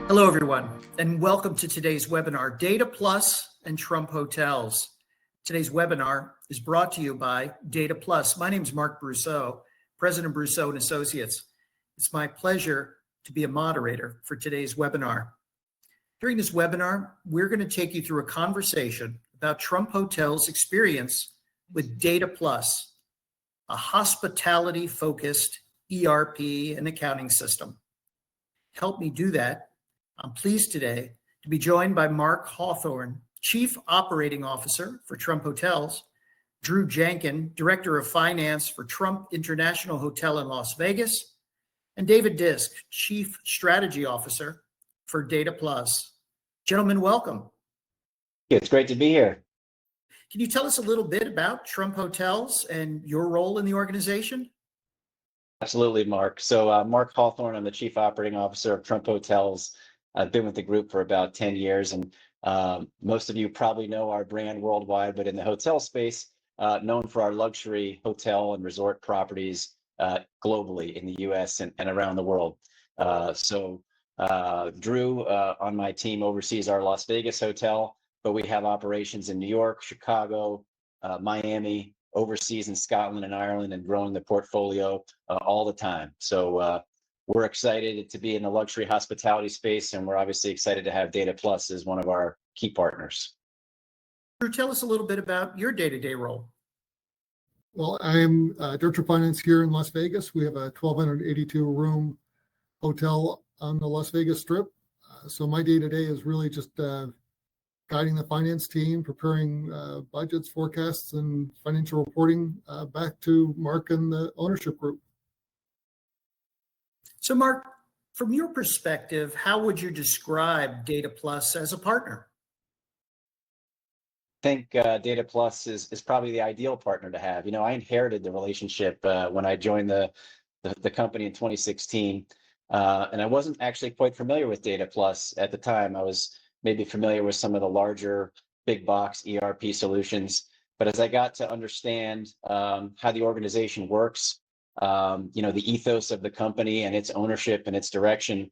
Hello, everyone, and welcome to today's webinar, Data Plus and Trump Hotels. Today's webinar is brought to you by Data Plus. My name is Mark Brousseau, President Brousseau and Associates. It's my pleasure to be a moderator for today's webinar. During this webinar, we're going to take you through a conversation about Trump Hotels' experience with Data Plus, a hospitality-focused ERP and accounting system. Help me do that. I'm pleased today to be joined by Mark Hawthorne, Chief Operating Officer for Trump Hotels, Drew Jankin, Director of Finance for Trump International Hotel in Las Vegas, and David Disk, Chief Strategy Officer for Data Plus. Gentlemen, welcome. It's great to be here. Can you tell us a little bit about Trump Hotels and your role in the organization? Absolutely, Mark. So Mark Hawthorne, I'm the Chief Operating Officer of Trump Hotels. I've been with the group for about 10 years, and most of you probably know our brand worldwide, but in the hotel space, known for our luxury hotel and resort properties globally in the US and around the world. Drew on my team oversees our Las Vegas hotel, but we have operations in New York, Chicago, Miami, overseas in Scotland and Ireland, and growing the portfolio all the time. So we're excited to be in the luxury hospitality space, and we're obviously excited to have Data Plus as one of our key partners. Drew, tell us a little bit about your day-to-day role. Well, I'm Director of Finance here in Las Vegas. We have a 1,282-room hotel on the Las Vegas Strip. So my day-to-day is really just guiding the finance team, preparing budgets, forecasts, and financial reporting back to Mark and the ownership group. So Mark, from your perspective, how would you describe Data Plus as a partner? I think Data Plus is probably the ideal partner to have. You know, I inherited the relationship when I joined the company in 2016, and I wasn't actually quite familiar with Data Plus at the time. I was maybe familiar with some of the larger big box ERP solutions, but as I got to understand how the organization works, the ethos of the company and its ownership and its direction,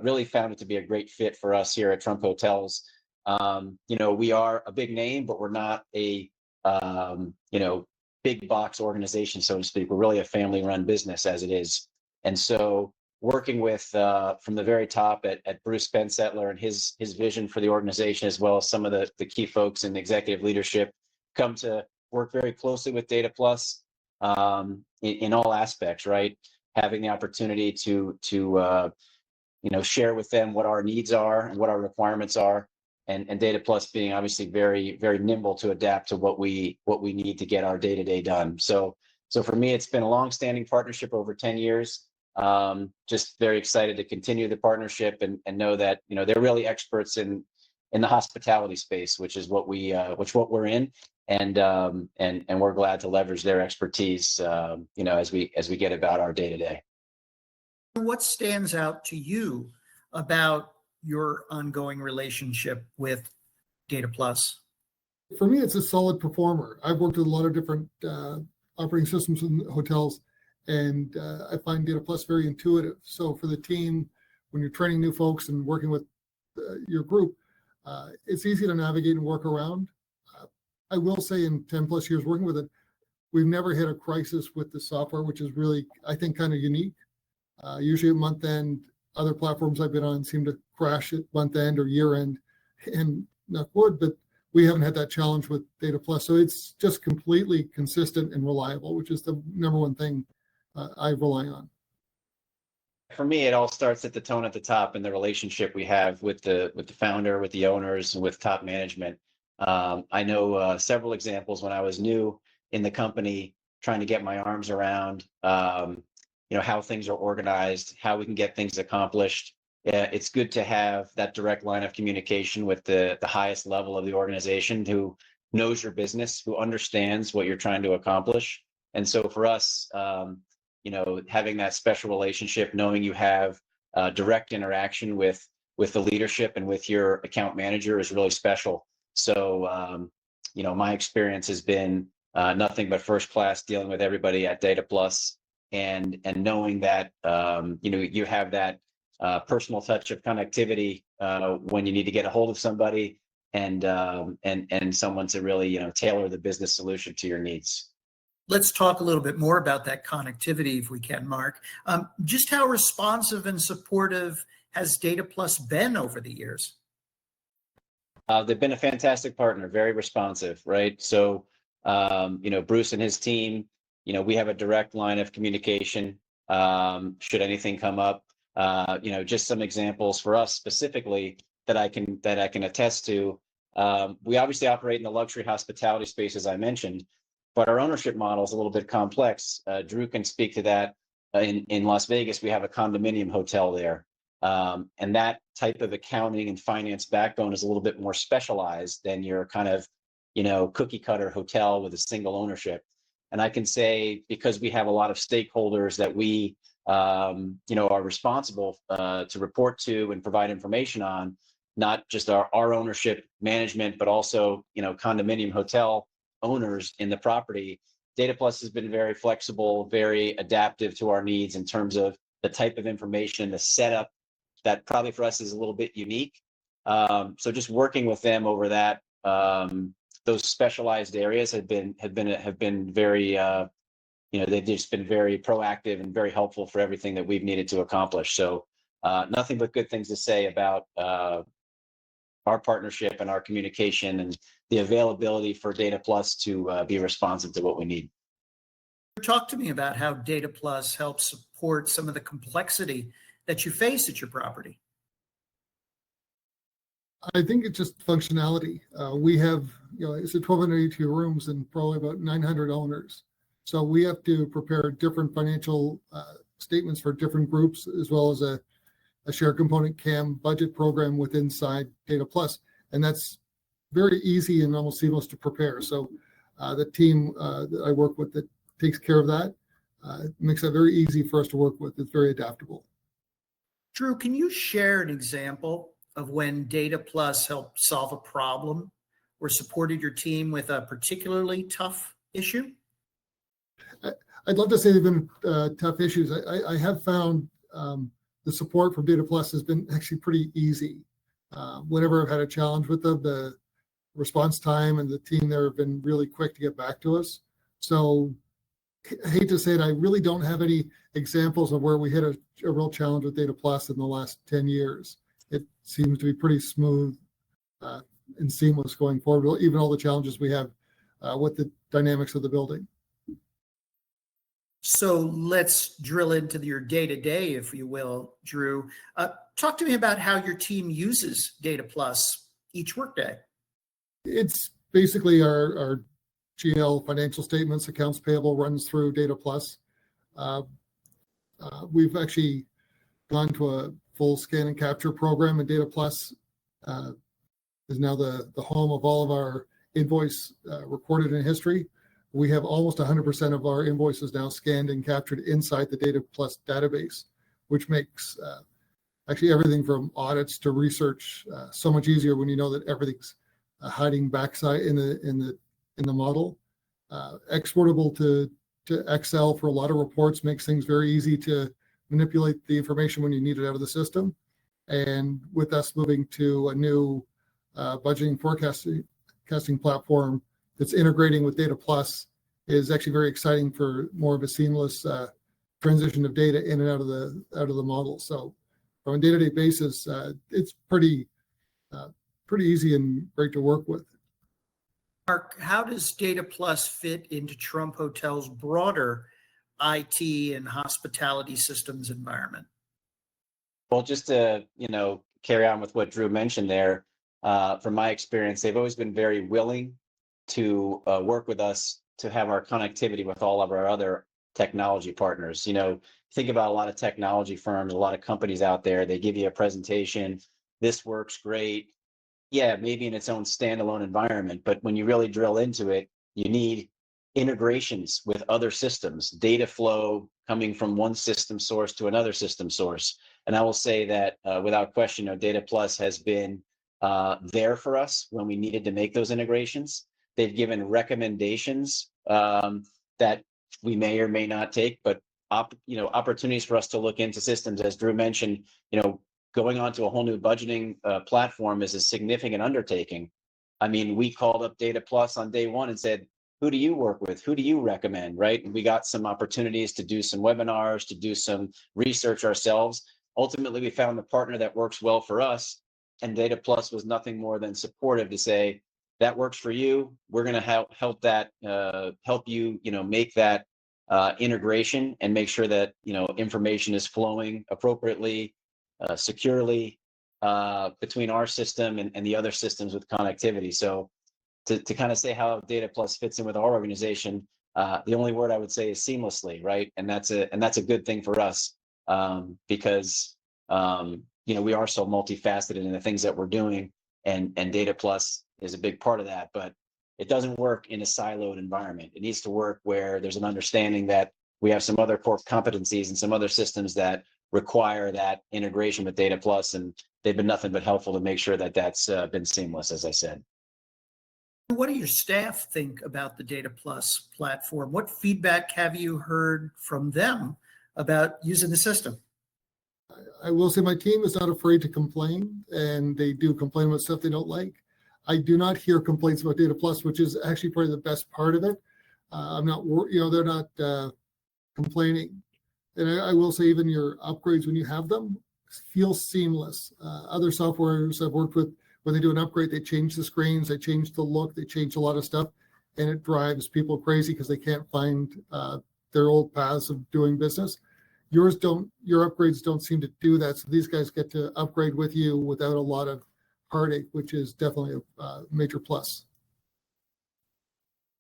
really found it to be a great fit for us here at Trump Hotels. We are a big name, but we're not a big box organization, so to speak. We're really a family-run business as it is, and so working with from the very top at Bruce Spensettler and his vision for the organization, as well as some of the key folks in executive leadership, come to work very closely with Data Plus in all aspects, right? Having the opportunity to share with them what our needs are and what our requirements are, and Data Plus being obviously very, very nimble to adapt to what we need to get our day-to-day done. So for me, it's been a long-standing partnership over 10 years. Just very excited to continue the partnership and know that they're really experts in the hospitality space, which is what we're in, and we're glad to leverage their expertise as we get about our day-to-day. What stands out to you about your ongoing relationship with Data Plus? For me, it's a solid performer. I've worked with a lot of different operating systems in hotels, and I find Data Plus very intuitive. So for the team, when you're training new folks and working with your group, it's easy to navigate and work around. I will say in 10 plus years working with it, we've never hit a crisis with the software, which is really, I think, kind of unique. Usually at month end, other platforms I've been on seem to crash at month end or year end, and knock wood, but we haven't had that challenge with Data Plus. So it's just completely consistent and reliable, which is the number one thing I rely on. For me, it all starts at the tone at the top and the relationship we have with the founder, with the owners, and with top management. I know several examples when I was new in the company, trying to get my arms around how things are organized, how we can get things accomplished. It's good to have that direct line of communication with the highest level of the organization, who knows your business, who understands what you're trying to accomplish. And so for us, having that special relationship, knowing you have direct interaction with the leadership and with your account manager is really special. So, my experience has been nothing but first class dealing with everybody at Data Plus, and knowing that, you have that personal touch of connectivity when you need to get a hold of somebody, and someone to really tailor the business solution to your needs. Let's talk a little bit more about that connectivity, if we can, Mark. Just how responsive and supportive has Data Plus been over the years? They've been a fantastic partner, very responsive, right? So, Bruce and his team, we have a direct line of communication. Should anything come up, just some examples for us specifically that I can attest to. We obviously operate in the luxury hospitality space, as I mentioned, but our ownership model is a little bit complex. Drew can speak to that. In Las Vegas, we have a condominium hotel there. And that type of accounting and finance backbone is a little bit more specialized than your kind of, cookie cutter hotel with a single ownership. And I can say, because we have a lot of stakeholders that we, are responsible to report to and provide information on, not just our ownership management, but also, condominium hotel owners in the property. Data Plus has been very flexible, very adaptive to our needs in terms of the type of information, the setup that probably for us is a little bit unique. So just working with them over that, those specialized areas have been very, they've just been very proactive and very helpful for everything that we've needed to accomplish. So nothing but good things to say about our partnership and our communication and the availability for Data Plus to be responsive to what we need. Talk to me about how Data Plus helps support some of the complexity that you face at your property. I think it's just functionality. We have, it's 1,282 rooms and probably about 900 owners. So we have to prepare different financial statements for different groups, as well as a shared component CAM budget program within inside Data Plus. And that's very easy and almost seamless to prepare. So the team that I work with that takes care of that makes that very easy for us to work with. It's very adaptable. Drew, can you share an example of when Data Plus helped solve a problem or supported your team with a particularly tough issue? I'd love to say they've been tough issues. I have found the support from Data Plus has been actually pretty easy. Whenever I've had a challenge with them, the response time and the team there have been really quick to get back to us. So I hate to say it, I really don't have any examples of where we hit a real challenge with Data Plus in the last 10 years. It seems to be pretty smooth and seamless going forward, even all the challenges we have with the dynamics of the building. So let's drill into your day-to-day, if you will, Drew. Talk to me about how your team uses Data Plus each workday. It's basically our GL financial statements, accounts payable runs through Data Plus. We've actually gone to a full scan and capture program, and Data Plus is now the home of all of our invoice recorded in history. We have almost 100% of our invoices now scanned and captured inside the Data Plus database, which makes actually everything from audits to research so much easier when you know that everything's hiding backside in the model. Exportable to Excel for a lot of reports makes things very easy to manipulate the information when you need it out of the system. And with us moving to a new budgeting forecasting platform that's integrating with Data Plus is actually very exciting for more of a seamless transition of data in and out of the model. So from a day-to-day basis, it's pretty easy and great to work with. Mark, how does Data Plus fit into Trump Hotel's broader IT and hospitality systems environment? Well, just to carry on with what Drew mentioned there, from my experience, they've always been very willing to work with us to have our connectivity with all of our other technology partners. Think about a lot of technology firms, a lot of companies out there. They give you a presentation. This works great. Yeah, maybe in its own standalone environment, but when you really drill into it, you need integrations with other systems, data flow coming from one system source to another system source. And I will say that without question, Data Plus has been there for us when we needed to make those integrations. They've given recommendations that we may or may not take, but opportunities for us to look into systems. As Drew mentioned, going onto a whole new budgeting platform is a significant undertaking. I mean, we called up Data Plus on day one and said, who do you work with? Who do you recommend? Right. And we got some opportunities to do some webinars, to do some research ourselves. Ultimately, we found the partner that works well for us. And Data Plus was nothing more than supportive to say, that works for you. We're going to help you, make that integration and make sure that, information is flowing appropriately, securely between our system and the other systems with connectivity. So to kind of say how Data Plus fits in with our organization, the only word I would say is seamlessly, right? And that's a good thing for us because we are so multifaceted in the things that we're doing, and Data Plus is a big part of that. But it doesn't work in a siloed environment. It needs to work where there's an understanding that we have some other core competencies and some other systems that require that integration with Data Plus, and they've been nothing but helpful to make sure that that's been seamless, as I said. What do your staff think about the Data Plus platform? What feedback have you heard from them about using the system? I will say my team is not afraid to complain, and they do complain about stuff they don't like. I do not hear complaints about Data Plus, which is actually probably the best part of it. I'm not, they're not complaining. And I will say even your upgrades, when you have them, feel seamless. Other softwares I've worked with, when they do an upgrade, they change the screens, they change the look, they change a lot of stuff, and it drives people crazy because they can't find their old paths of doing business. Your upgrades don't seem to do that. So these guys get to upgrade with you without a lot of heartache, which is definitely a major plus.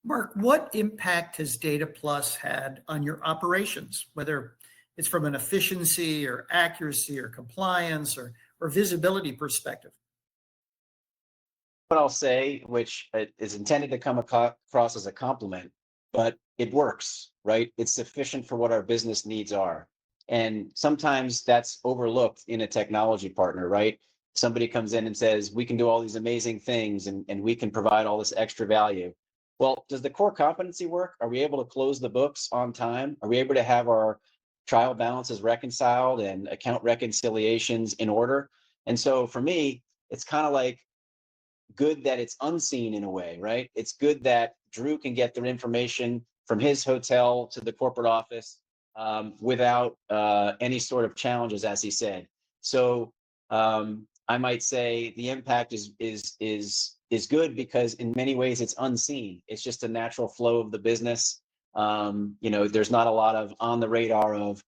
Mark, what impact has Data Plus had on your operations, whether it's from an efficiency or accuracy or compliance or visibility perspective? What I'll say, which is intended to come across as a compliment, but it works, right? It's sufficient for what our business needs are. And sometimes that's overlooked in a technology partner, right? Somebody comes in and says, we can do all these amazing things and we can provide all this extra value. Well, does the core competency work? Are we able to close the books on time? Are we able to have our trial balances reconciled and account reconciliations in order? And so for me, it's kind of like good that it's unseen in a way, right? It's good that Drew can get their information from his hotel to the corporate office without any sort of challenges, as he said. So I might say the impact is good because in many ways it's unseen. It's just a natural flow of the business. There's not a lot of on the radar of,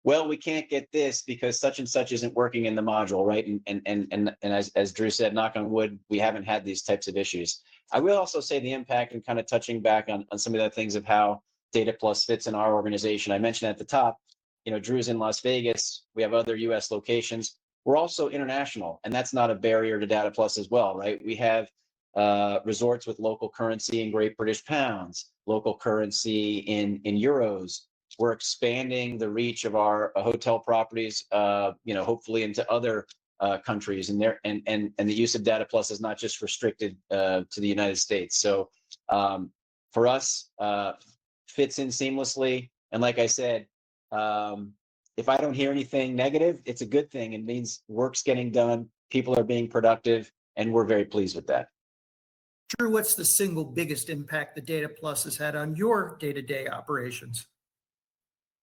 well, we can't get this because such and such isn't working in the module, right? And as Drew said, knock on wood, we haven't had these types of issues. I will also say the impact, and kind of touching back on some of the things of how Data Plus fits in our organization. I mentioned at the top, Drew's in Las Vegas. We have other US locations. We're also international, and that's not a barrier to Data Plus as well, right? We have resorts with local currency in Great British pounds, local currency in euros. We're expanding the reach of our hotel properties, hopefully into other countries, and the use of Data Plus is not just restricted to the United States. So for us, fits in seamlessly. And like I said, if I don't hear anything negative, it's a good thing. It means work's getting done, people are being productive, and we're very pleased with that. Drew, what's the single biggest impact the Data Plus has had on your day-to-day operations?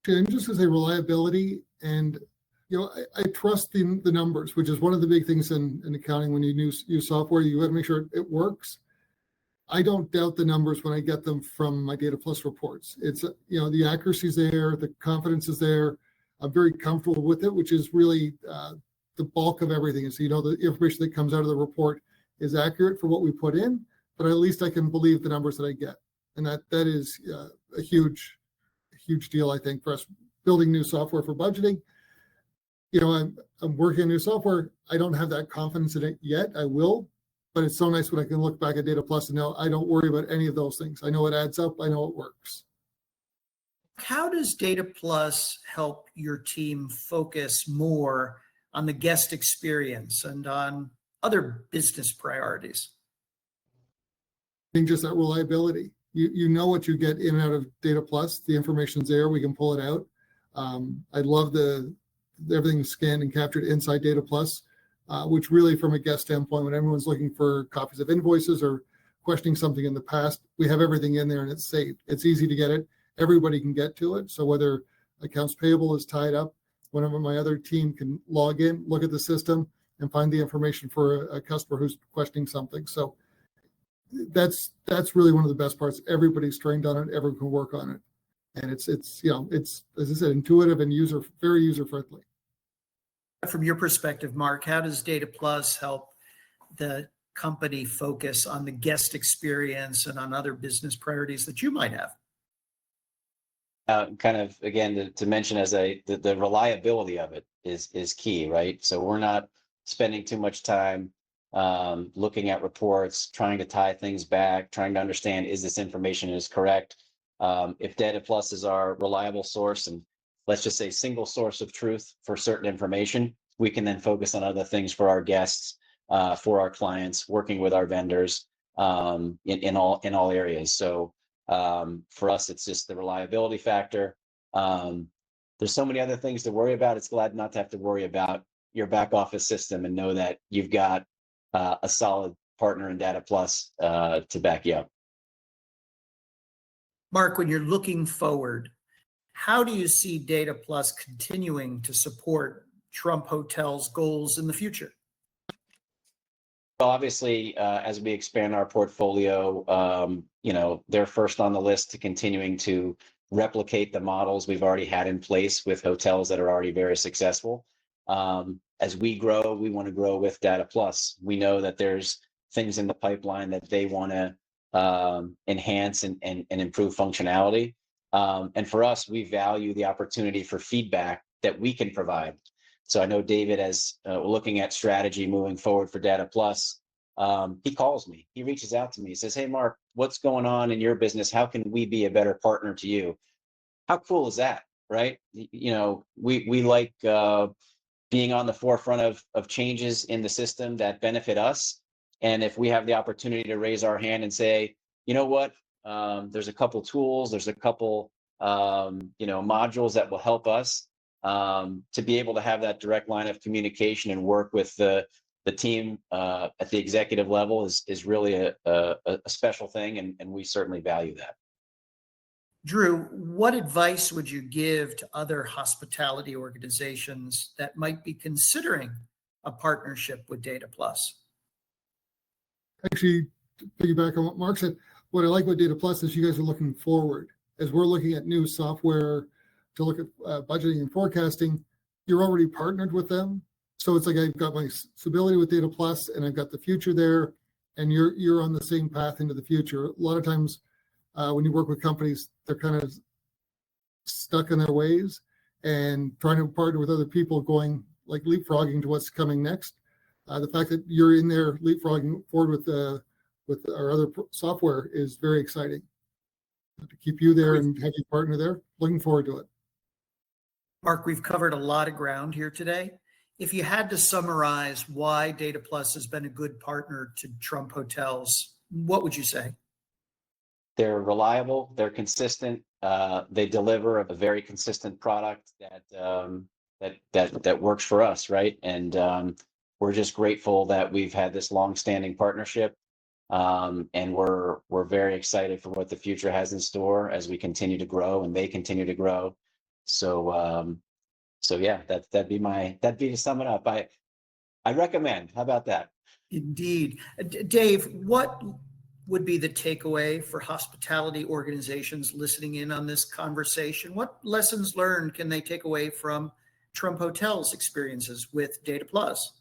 And just as a reliability, and I trust the numbers, which is one of the big things in accounting. When you use software, you got to make sure it works. I don't doubt the numbers when I get them from my Data Plus reports. It's the accuracy is there, the confidence is there. I'm very comfortable with it, which is really the bulk of everything. Is the information that comes out of the report is accurate for what we put in, but at least I can believe the numbers that I get, and that is a huge deal, I think, for us building new software for budgeting. I'm working on new software. I don't have that confidence in it yet. I will, but it's so nice when I can look back at Data Plus and know I don't worry about any of those things. I know it adds up. I know it works. How does Data Plus help your team focus more on the guest experience and on other business priorities? I think just that reliability. You know what you get in and out of Data Plus. The information's there. We can pull it out. I love everything scanned and captured inside Data Plus, which really, from a guest standpoint, when everyone's looking for copies of invoices or questioning something in the past, we have everything in there and it's saved. It's easy to get it. Everybody can get to it. So whether accounts payable is tied up, whenever my other team can log in, look at the system, and find the information for a customer who's questioning something. So that's really one of the best parts. Everybody's trained on it. Everyone can work on it. And it's as I said, intuitive and very user friendly. From your perspective, Mark, how does Data Plus help the company focus on the guest experience and on other business priorities that you might have? Kind of, again, to mention the reliability of it is key, right? So we're not spending too much time looking at reports, trying to tie things back, trying to understand, is this information is correct? If Data Plus is our reliable source, and let's just say single source of truth for certain information, we can then focus on other things for our guests, for our clients, working with our vendors in all areas. So for us, it's just the reliability factor. There's so many other things to worry about. It's glad not to have to worry about your back office system and know that you've got a solid partner in Data Plus to back you up. Mark, when you're looking forward, how do you see Data Plus continuing to support Trump Hotels' goals in the future? Well, obviously, as we expand our portfolio, they're first on the list to continuing to replicate the models we've already had in place with hotels that are already very successful. As we grow, we want to grow with Data Plus. We know that there's things in the pipeline that they want to enhance and improve functionality. And for us, we value the opportunity for feedback that we can provide. So I know David, as looking at strategy moving forward for Data Plus, he calls me, he reaches out to me, he says, "Hey, Mark, what's going on in your business? How can we be a better partner to you?" How cool is that, right? We like being on the forefront of changes in the system that benefit us. And if we have the opportunity to raise our hand and say, you know what, there's a couple tools, there's a couple modules that will help us, to be able to have that direct line of communication and work with the team at the executive level is really a special thing, and we certainly value that. Drew, what advice would you give to other hospitality organizations that might be considering a partnership with Data Plus? Actually, to piggyback on what Mark said, what I like about Data Plus is you guys are looking forward. As we're looking at new software to look at budgeting and forecasting, you're already partnered with them. So it's like I've got my stability with Data Plus and I've got the future there, and you're on the same path into the future. A lot of times when you work with companies, they're kind of stuck in their ways and trying to partner with other people, going like leapfrogging to what's coming next. The fact that you're in there leapfrogging forward with our other software is very exciting. To keep you there and have you partner there, looking forward to it. Mark, we've covered a lot of ground here today. If you had to summarize why Data Plus has been a good partner to Trump Hotels, what would you say? They're reliable, they're consistent, they deliver a very consistent product that works for us, right? And we're just grateful that we've had this long-standing partnership, and we're very excited for what the future has in store as we continue to grow and they continue to grow. So yeah, that'd be to sum it up. I recommend. How about that? Indeed. Dave, what would be the takeaway for hospitality organizations listening in on this conversation? What lessons learned can they take away from Trump Hotels' experiences with Data Plus?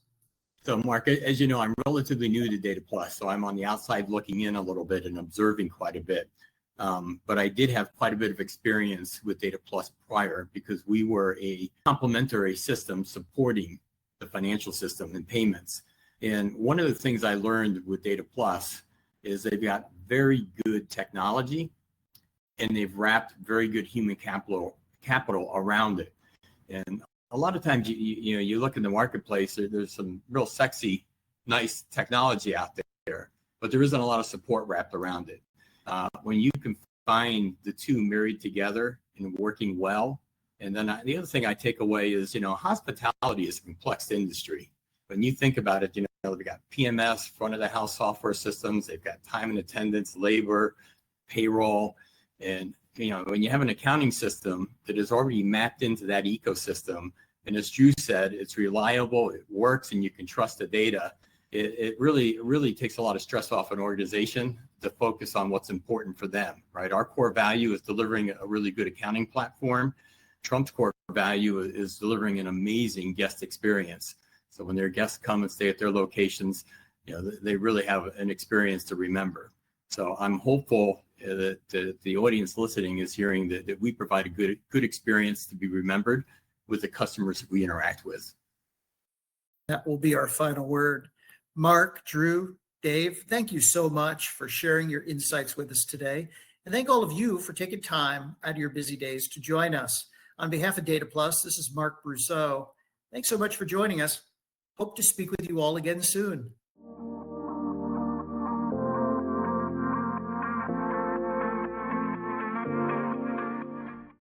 So Mark, as you know, I'm relatively new to Data Plus, so I'm on the outside looking in a little bit and observing quite a bit. But I did have quite a bit of experience with Data Plus prior, because we were a complementary system supporting the financial system and payments. And one of the things I learned with Data Plus is they've got very good technology and they've wrapped very good human capital around it. And a lot of times you look in the marketplace, there's some real sexy, nice technology out there, but there isn't a lot of support wrapped around it. When you can find the two married together and working well, And then the other thing I take away is, hospitality is a complex industry. When you think about it, they've got PMS, front of the house software systems, they've got time and attendance, labor, payroll. And, when you have an accounting system that is already mapped into that ecosystem, and as Drew said, it's reliable, it works, and you can trust the data, it really takes a lot of stress off an organization to focus on what's important for them, right? Our core value is delivering a really good accounting platform. Trump's core value is delivering an amazing guest experience. So when their guests come and stay at their locations, they really have an experience to remember. So I'm hopeful that the audience listening is hearing that we provide a good experience to be remembered with the customers that we interact with. That will be our final word. Mark, Drew, Dave, thank you so much for sharing your insights with us today. And thank all of you for taking time out of your busy days to join us. On behalf of Data Plus, this is Mark Brousseau. Thanks so much for joining us. Hope to speak with you all again soon.